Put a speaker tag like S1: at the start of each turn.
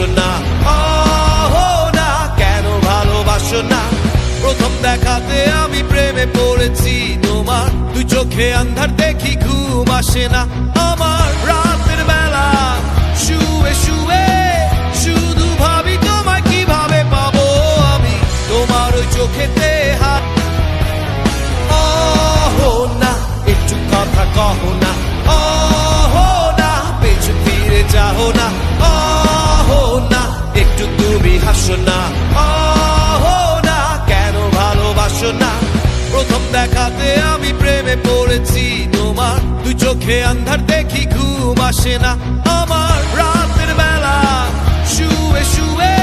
S1: হাসো না, না কেন ভালোবাসো না? প্রথম দেখাতে আমি প্রেমে পড়েছি তোমার, দুই চোখে আন্ধার দেখি ঘুম আসে না আমার। রাতের বেলা শুয়ে শুয়ে শুধু ভাবি তোমায় কিভাবে পাবো আমি, তোমার ওই চোখেতে হাত। না একটু কথা কহো না, না পেছু ফিরে যাও না, না একটু তুমি হাসো না, না কেন ভালোবাসো না? প্রথম দেখাতে আমি প্রেমে পড়েছি তোমার, দুই চোখে আন্ধার দেখি ঘুম আসে না আমার। রাতের বেলা শুয়ে শুয়ে